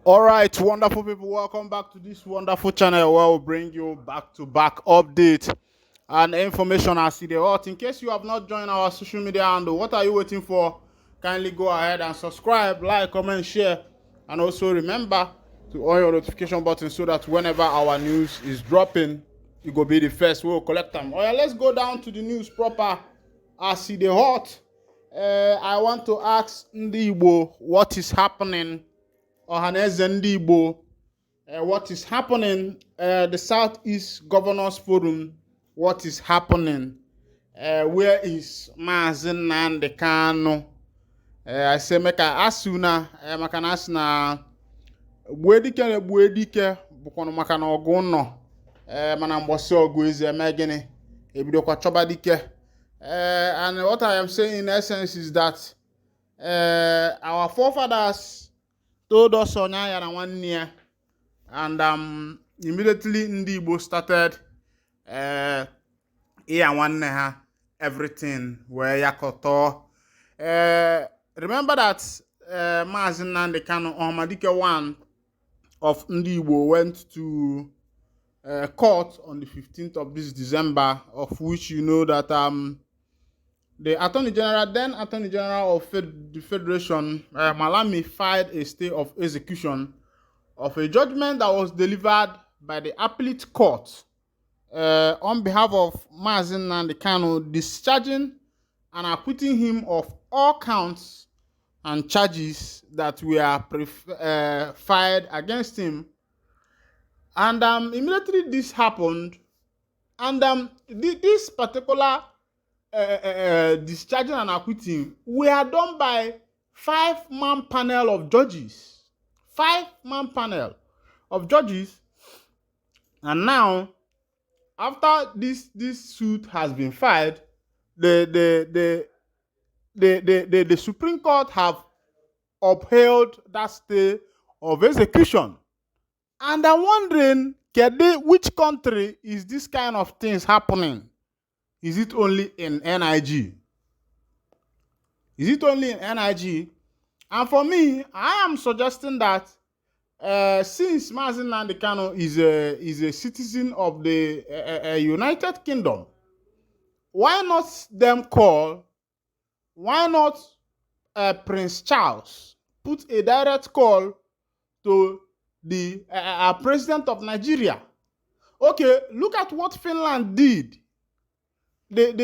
All right, wonderful people, welcome back to this wonderful channel where we'll bring you back-to-back update and information as it hot. In case you have not joined our social media handle, what are you waiting for? Kindly go ahead and subscribe, like, comment, share, and also remember to on your notification button so that whenever our news is dropping, you go be the first. We'll collect them. All right, let's go down to the news proper as it hot. I want to ask Ndibo what is happening. Ohanezendigbo, what is happening? The Southeast Governors Forum, what is happening? Where is Mazi Nnamdi Kanu? I say make I ask you na, maka na ask na buedike bukono maka na ogu no. Mana mbosi ogu eze eme gini ebido kwa choba dike. And what I am saying in essence is that our forefathers told us on ya 1 year, and immediately Ndi Igbo started everything where yakoto. Remember that Mazi Nnamdi Kanu Ohamadike 1 of Ndi Igbo went to court on the 15th of this December, of which you know that the Attorney General of the Federation, Malami, filed a stay of execution of a judgment that was delivered by the appellate court on behalf of Mazi Nnamdi Kanu, discharging and acquitting him of all counts and charges that were filed against him. And immediately this happened, and this particular discharging and acquitting were done by 5-man panel of judges. 5-man panel of judges. And now, after this suit has been filed, the Supreme Court have upheld that stay of execution. And I'm wondering, which country is this kind of things happening? Is it only in NIG? Is it only in NIG? And for me, I am suggesting that since Mazi Nnamdi Kanu is a citizen of the United Kingdom, why not Prince Charles put a direct call to the president of Nigeria? Okay, look at what Finland did. When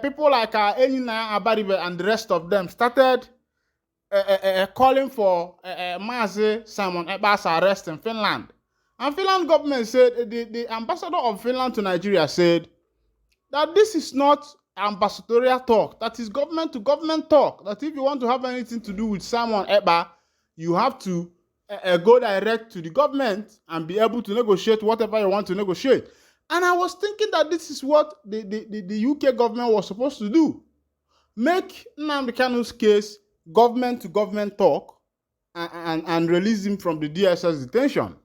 people like Enina Abaribe and the rest of them started calling for Mazi Simon Ekpa's arrest in Finland, and Finland government said, the ambassador of Finland to Nigeria said that this is not ambassadorial talk, that is government to government talk, that if you want to have anything to do with Simon Ekpa, you have to go direct to the government and be able to negotiate whatever you want to negotiate. And I was thinking that this is what the UK government was supposed to do. Make Nnamdi Kanu's case government to government talk and release him from the DSS detention.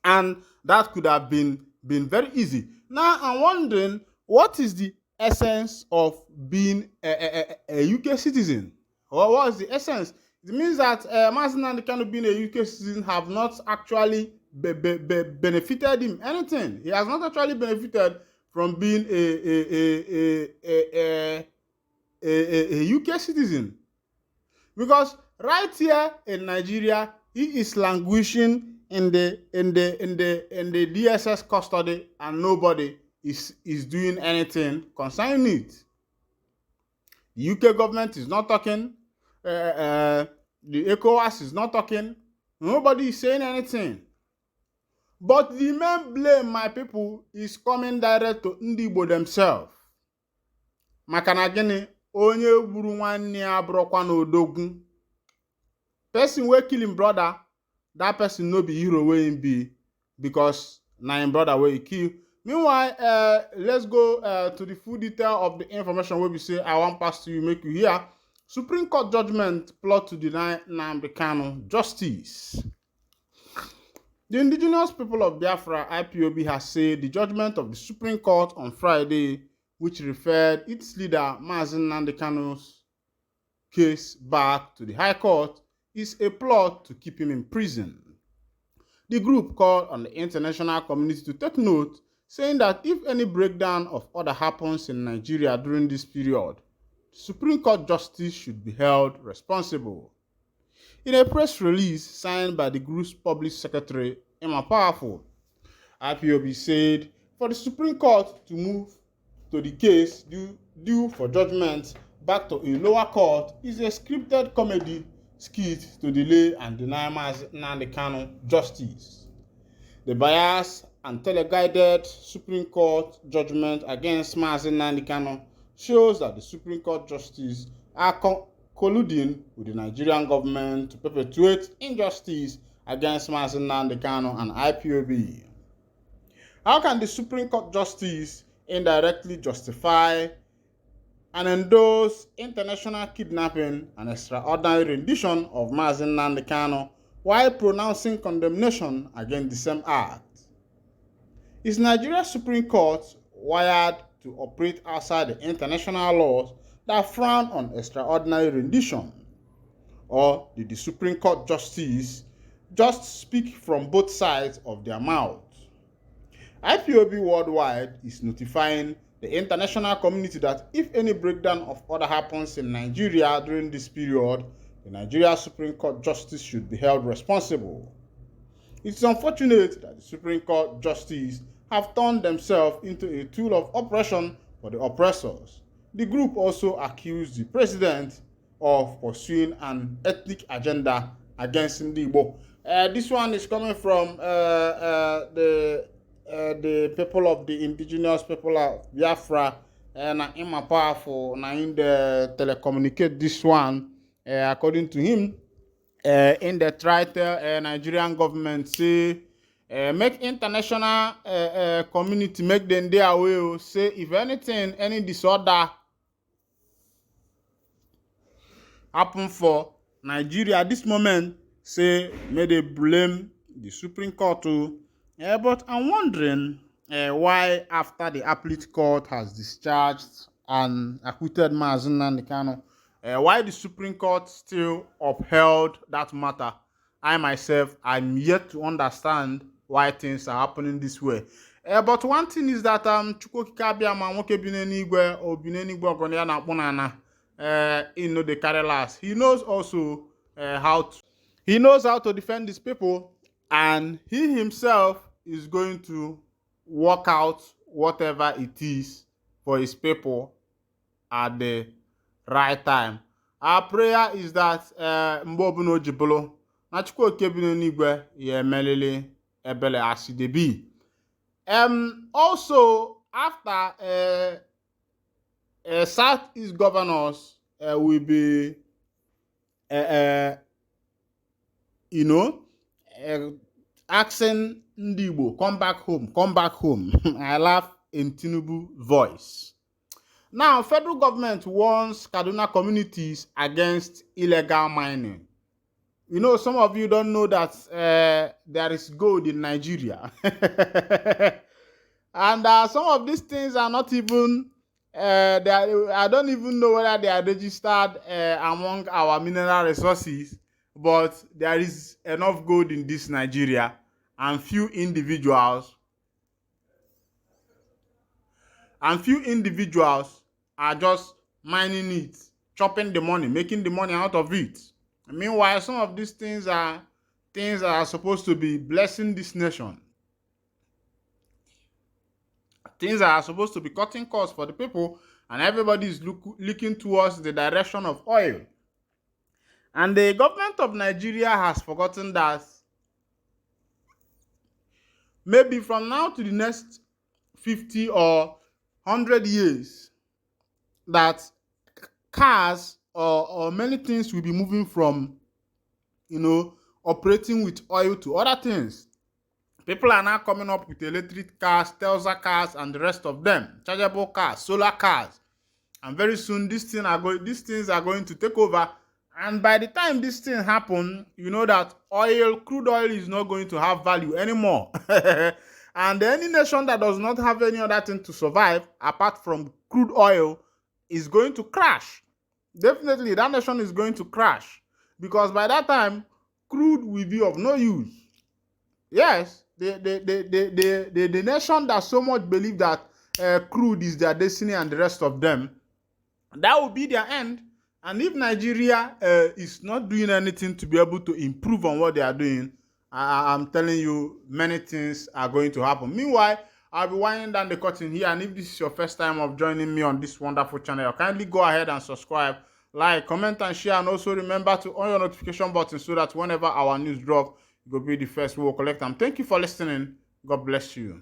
And that could have been very easy. Now I'm wondering, what is the essence of being a UK citizen? Or what is the essence? It means that Mazi Nnamdi Kanu being a UK citizen have not actually benefited him anything. He has not actually benefited from being a UK citizen, because right here in Nigeria he is languishing in the DSS custody, and nobody is doing anything concerning it. The UK government is not talking. The ECOWAS is not talking. Nobody is saying anything. But the main blame, my people, is coming direct to Ndi Igbo themselves. Maka na gini, onye gburu nwanne ya abụrụkwa na odogwu. Person wey kill him brother, that person no be hero wey him be, because na him brother wey he kill. Meanwhile, let's go to the full detail of the information wey we say I wan pass to you, make you hear. Supreme Court judgment plot to deny Nnamdi Kanu justice. The indigenous people of Biafra, IPOB, has said the judgment of the Supreme Court on Friday, which referred its leader, Mazi Nnamdi Kanu's case back to the High Court is a plot to keep him in prison. The group called on the international community to take note, saying that if any breakdown of order happens in Nigeria during this period, Supreme Court justice should be held responsible. In a press release signed by the group's public secretary, Emma Powerful, IPOB said for the Supreme Court to move to the case due for judgment back to a lower court is a scripted comedy skit to delay and deny Nnamdi Kanu justice. The biased and teleguided Supreme Court judgment against Mazi Nnamdi Kanu shows that the Supreme Court justices are colluding with the Nigerian government to perpetuate injustice against Mazi Nnamdi Kanu and IPOB. How can the Supreme Court justice indirectly justify and endorse international kidnapping and extraordinary rendition of Mazi Nnamdi Kanu while pronouncing condemnation against the same act? Is Nigeria's Supreme Court wired to operate outside the international laws that frown on extraordinary rendition? Or did the Supreme Court justice just speak from both sides of their mouth? IPOB worldwide is notifying the international community that if any breakdown of order happens in Nigeria during this period, the Nigeria Supreme Court justice should be held responsible. It is unfortunate that the Supreme Court justices have turned themselves into a tool of oppression for the oppressors. The group also accused the president of pursuing an ethnic agenda against Ndigbo. This one is coming from the people of the indigenous people of Biafra, and in my powerful, na in the telecommunicate this one, according to him, in the title, Nigerian government say, make international community make them their way, say if anything, any disorder happen for Nigeria at this moment, say may they blame the Supreme Court too. But I'm wondering why after the appellate court has discharged and acquitted Mazi Nnamdi Kanu, why the Supreme Court still upheld that matter. I myself, I'm yet to understand why things are happening this way. But one thing is that he know the carry last. He knows also how to defend his people, and he himself is going to work out whatever it is for his people at the right time. Our prayer is that Mbobuno Jibolo na Chukwu Okebine n'igwe ya emelele ebele as they be. Also, after Southeast governors will be asking Ndigbo, come back home, come back home. I laugh in Tinubu voice. Now, federal government warns Kaduna communities against illegal mining. You know, some of you don't know that there is gold in Nigeria. And some of these things are not even, I don't even know whether they are registered among our mineral resources, but there is enough gold in this Nigeria, and few individuals are just mining it, chopping the money, making the money out of it. Meanwhile, some of these things are supposed to be blessing this nation. Things that are supposed to be cutting costs for the people, and everybody is looking towards the direction of oil. And the government of Nigeria has forgotten that maybe from now to the next 50 or 100 years, that cars or many things will be moving from, operating with oil to other things. People are now coming up with electric cars, Tesla cars, and the rest of them, chargeable cars, solar cars. And very soon, these things are going to take over. And by the time this thing happens, you know that crude oil is not going to have value anymore. And any nation that does not have any other thing to survive apart from crude oil is going to crash. Definitely, that nation is going to crash because by that time, crude will be of no use. Yes, the nation that so much believe that crude is their destiny and the rest of them, that will be their end. And if Nigeria is not doing anything to be able to improve on what they are doing, I'm telling you, many things are going to happen. Meanwhile, I'll be winding down the curtain here. And if this is your first time of joining me on this wonderful channel, kindly go ahead and subscribe, like, comment, and share. And also remember to on your notification button so that whenever our news drop, you will be the first we will collect them. Thank you for listening. God bless you.